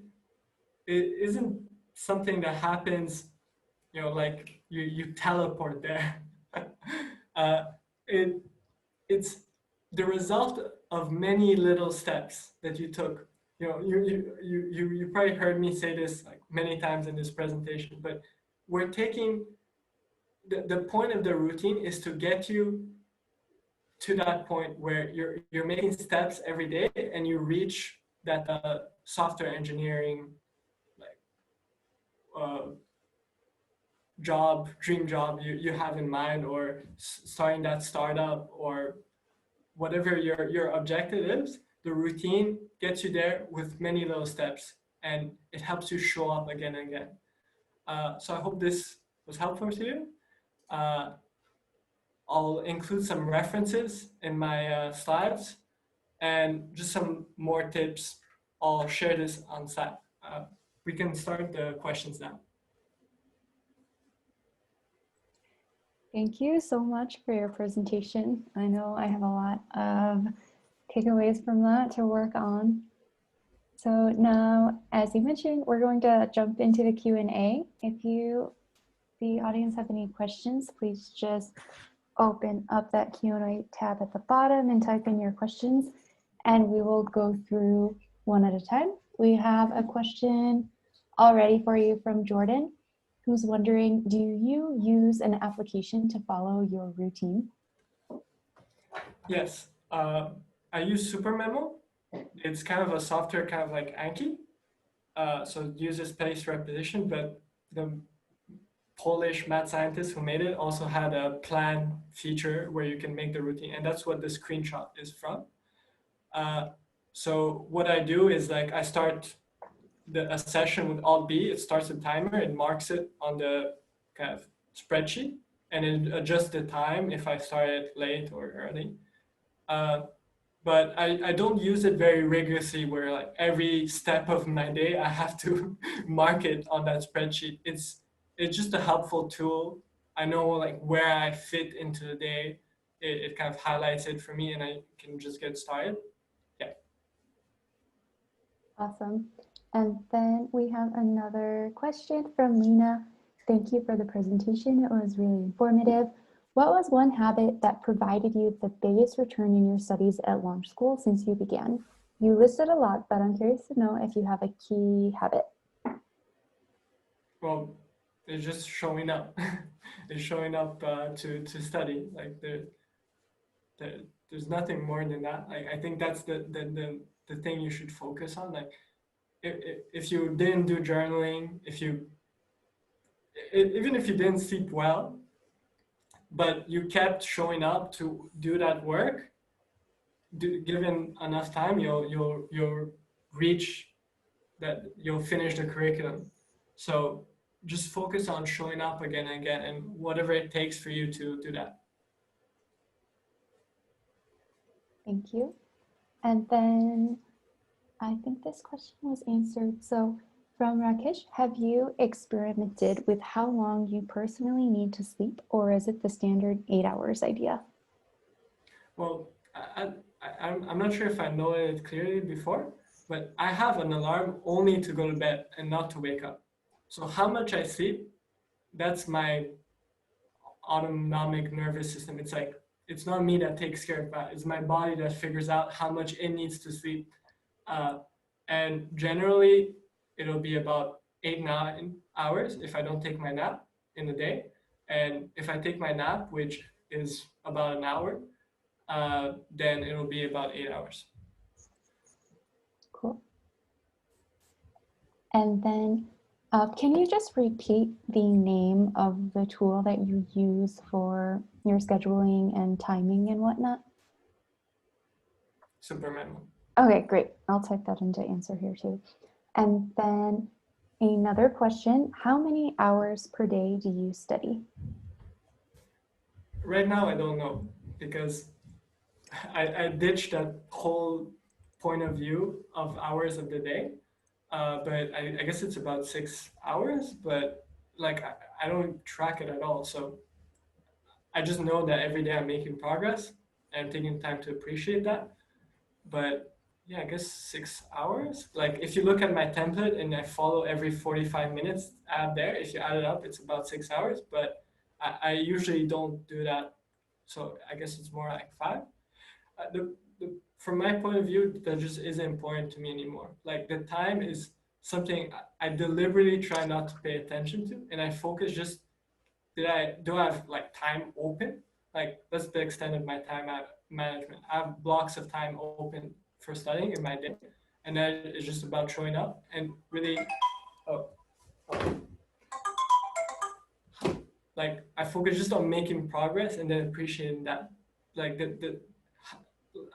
it isn't something that happens, like you teleport there. uh, it's the result of many little steps that you took you probably heard me say this like many times in this presentation, but we're taking the point of the routine is to get you to that point where you're making steps every day and you reach that software engineering like uh, dream job you have in mind, or starting that startup, or whatever your objective is. The routine gets you there with many little steps, and it helps you show up again and again. So I hope this was helpful to you. uh, I'll include some references in my slides and just some more tips. I'll share this on site. We can start the questions now.
Thank you so much for your presentation. I know I have a lot of takeaways from that to work on. So now, as you mentioned, we're going to jump into the Q&A. If you, the audience, have any questions, please just open up that Q&A tab at the bottom and type in your questions, and we will go through one at a time. We have a question already for you from Jordan, who's wondering, do you use an application to follow your routine?
Yes, I use SuperMemo. It's kind of a software, kind of like Anki. So it uses spaced repetition, but the Polish math scientist who made it also had a plan feature where you can make the routine, and that's what the screenshot is from. Uh, so what I do is like I start a session with Alt B. It starts a timer, it marks it on the kind of spreadsheet, and it adjusts the time if I started late or early. But I don't use it very rigorously where like every step of my day I have to mark it on that spreadsheet. It's just a helpful tool. I know like where I fit into the day. It kind of highlights it for me and I can just get started. Yeah.
Awesome. And then we have another question from Lena. Thank you for the presentation. It was really informative. What was one habit that provided you the biggest return in your studies at launch school since you began? You listed a lot, but I'm curious to know if you have a key habit.
Well, it's just showing up. It's showing up to study. Like there's nothing more than that. Like I think that's the thing you should focus on. Like if you didn't do journaling, even if you didn't sleep well, but you kept showing up to do that work, given enough time, you'll reach that, you'll finish the curriculum. So just focus on showing up again and again, and whatever it takes for you to do that.
Thank you. And then I think this question was answered. So from Rakesh, have you experimented with how long you personally need to sleep, or is it the standard 8 hours idea?
Well, I'm not sure if I know it clearly before, but I have an alarm only to go to bed and not to wake up. So how much I sleep, that's my autonomic nervous system. It's like, it's not me that takes care of that. It's my body that figures out how much it needs to sleep. And generally, it'll be about 8-9 hours if I don't take my nap in the day. And if I take my nap, which is about an hour, then it'll be about 8 hours.
Cool. And then can you just repeat the name of the tool that you use for your scheduling and timing and whatnot?
SuperMemo.
Okay, great. I'll type that into answer here too. And then another question, how many hours per day do you study?
Right now, I don't know, because I ditched that whole point of view of hours of the day. But I guess it's about 6 hours, but like I don't track it at all. So I just know that every day I'm making progress and I'm taking time to appreciate that. But yeah, I guess 6 hours. Like if you look at my template and I follow every 45 minutes add there, if you add it up, it's about 6 hours. But I usually don't do that. So I guess it's more like 5. from my point of view, that just isn't important to me anymore. Like the time is something I deliberately try not to pay attention to, and I focus just, do I have like time open? Like that's the extent of my time management. I have blocks of time open for studying in my day, and then it's just about showing up and really, oh, like I focus just on making progress and then appreciating that. Like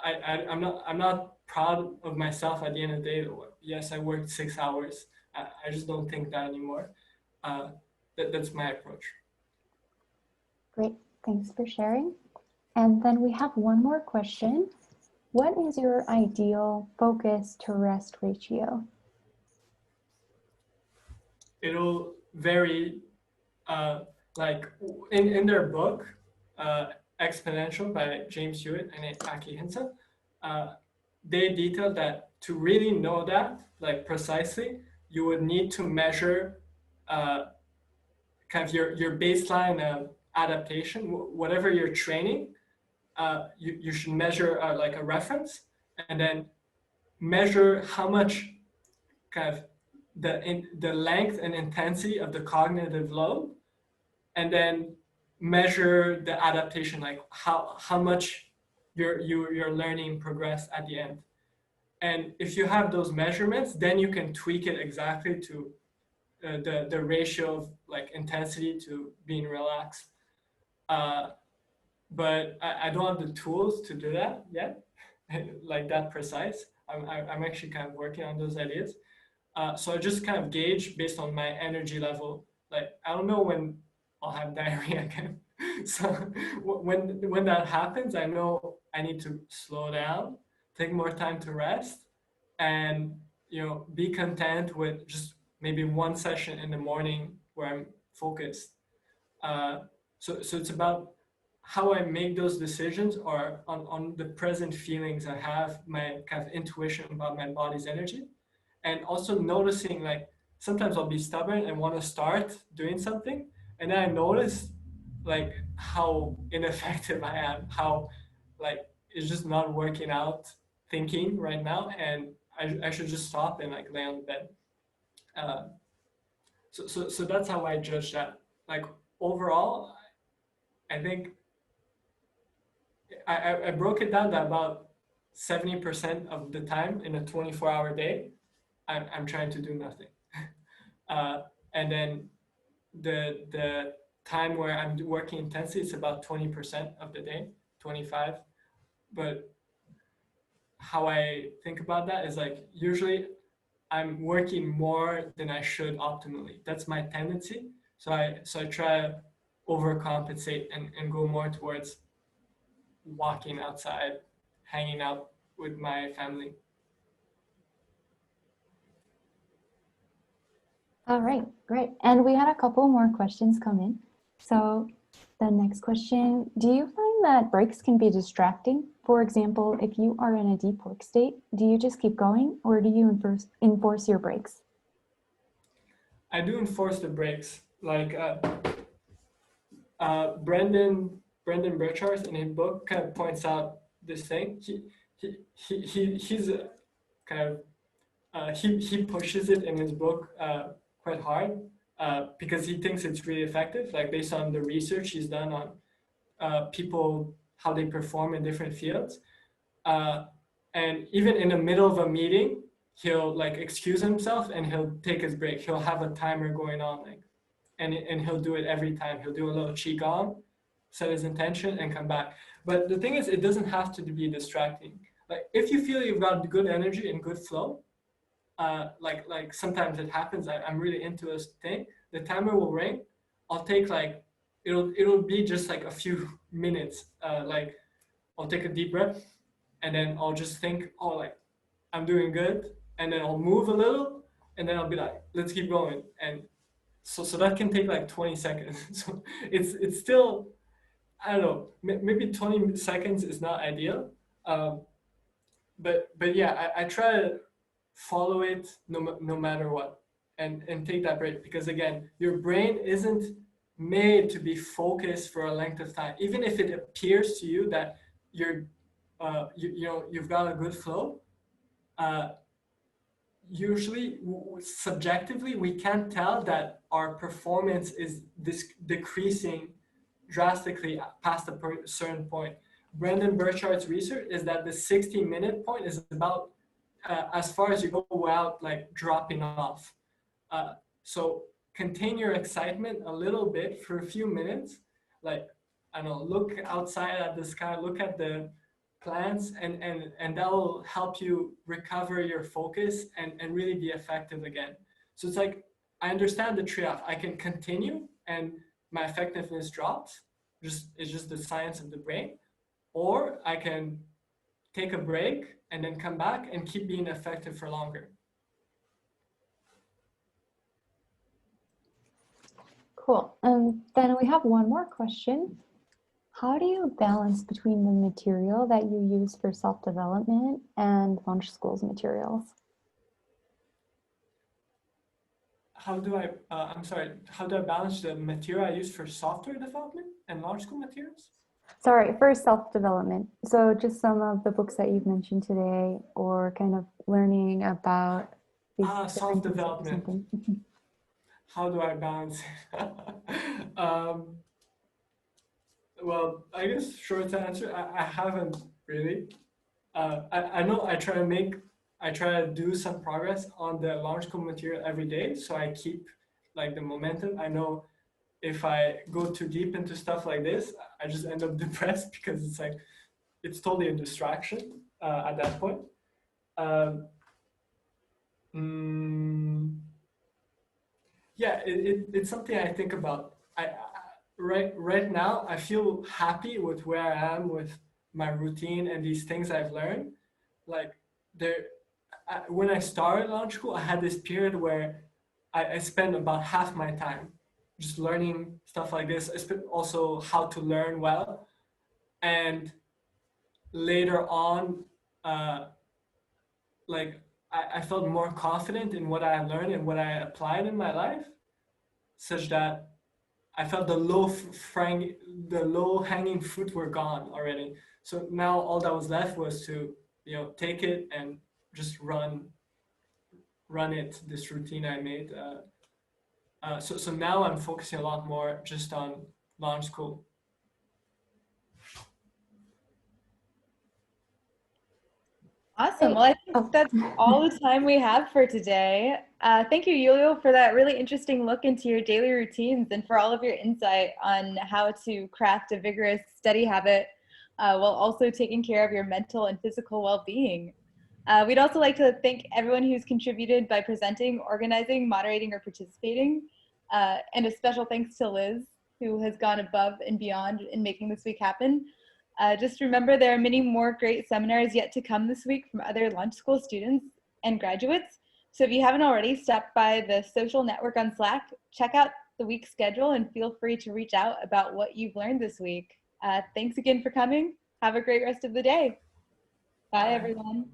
I'm not proud of myself at the end of the day. Yes, I worked 6 hours. I just don't think that anymore. That's my approach.
Great, thanks for sharing. And then we have one more question. What is your ideal focus to rest ratio?
It'll vary. Like in their book, Exponential by James Hewitt and Aki Hinson, they detail that to really know that, like precisely, you would need to measure kind of your baseline adaptation, whatever you're training. You should measure like a reference, and then measure how much kind of the length and intensity of the cognitive load, and then measure the adaptation, like how much your learning progressed at the end. And if you have those measurements, then you can tweak it exactly to the ratio of like intensity to being relaxed. But I don't have the tools to do that yet, like that precise. I'm actually kind of working on those ideas. So I just kind of gauge based on my energy level. Like I don't know when I'll have diarrhea again. So when that happens, I know I need to slow down, take more time to rest, and be content with just maybe one session in the morning where I'm focused. Uh, so it's about how I make those decisions, or on the present feelings I have, my kind of intuition about my body's energy, and also noticing, like sometimes I'll be stubborn and want to start doing something, and then I notice like how ineffective I am, how like it's just not working out thinking right now, and I should just stop and like lay on the bed. Uh, so that's how I judge that. Like overall, I think I broke it down that about 70% of the time in a 24-hour day, I'm trying to do nothing. And then the time where I'm working intensely, it's about 20% of the day, 25. But how I think about that is like usually I'm working more than I should optimally. That's my tendency. So I try to overcompensate and go more towards walking outside, hanging out with my family.
All right, great. And we had a couple more questions come in. So the next question, do you find that breaks can be distracting? For example, if you are in a deep work state, do you just keep going, or do you enforce your breaks?
I do enforce the breaks. Like Brendan Burchard in his book kind of points out this thing. He's a kind of he pushes it in his book quite hard because he thinks it's really effective, like based on the research he's done on people, how they perform in different fields. And even in the middle of a meeting, he'll like excuse himself and he'll take his break. He'll have a timer going on, like, and he'll do it every time. He'll do a little qigong, set his intention, and come back. But the thing is, it doesn't have to be distracting. Like if you feel you've got good energy and good flow, like sometimes it happens. I'm really into a thing. The timer will ring. I'll take like it'll be just like a few minutes. Like I'll take a deep breath, and then I'll just think, oh, like I'm doing good, and then I'll move a little, and then I'll be like, let's keep going. And so that can take like 20 seconds. So it's still, I don't know, maybe 20 seconds is not ideal. But yeah, I try to follow it no matter what, and take that break, because again, your brain isn't made to be focused for a length of time. Even if it appears to you that you're you've got a good flow, usually subjectively we can't tell that our performance is decreasing drastically past a certain point. Brendan Burchard's research is that the 60-minute point is about as far as you go without like dropping off. So contain your excitement a little bit for a few minutes, like, I don't know, look outside at the sky, look at the plants, and that will help you recover your focus and really be effective again. So it's like, I understand the trade-off. I can continue and my effectiveness drops, it's just the science of the brain, or I can take a break and then come back and keep being effective for longer.
Cool. And then we have one more question. How do you balance between the material that you use for self-development and launch school's materials?
How do I, I'm sorry, how do I balance the material I use for software development and launch school materials?
Sorry, for self-development. So just some of the books that you've mentioned today, or kind of learning about these
self-development.
something.
How do I balance it? Well, I guess short answer, I haven't really. I know I try to do some progress on the launch school material every day, so I keep like the momentum. I know if I go too deep into stuff like this, I just end up depressed because it's like, it's totally a distraction at that point. Yeah, it's something I think about. Right now, I feel happy with where I am with my routine and these things I've learned. Like when I started launch school, I had this period where I spent about half my time just learning stuff like this. I spent also how to learn well, and later on, like I felt more confident in what I learned and what I applied in my life, such that I felt the low hanging fruit were gone already. So now all that was left was to, take it and just run it, this routine I made. So now I'm focusing a lot more just on launch school.
Awesome. Well, I think that's all the time we have for today. Thank you, Iuliu, for that really interesting look into your daily routines and for all of your insight on how to craft a vigorous study habit while also taking care of your mental and physical well-being. We'd also like to thank everyone who's contributed by presenting, organizing, moderating, or participating. And a special thanks to Liz, who has gone above and beyond in making this week happen. Just remember, there are many more great seminars yet to come this week from other launch school students and graduates. So if you haven't already, stop by the social network on Slack, check out the week schedule, and feel free to reach out about what you've learned this week. Thanks again for coming. Have a great rest of the day. Bye, everyone.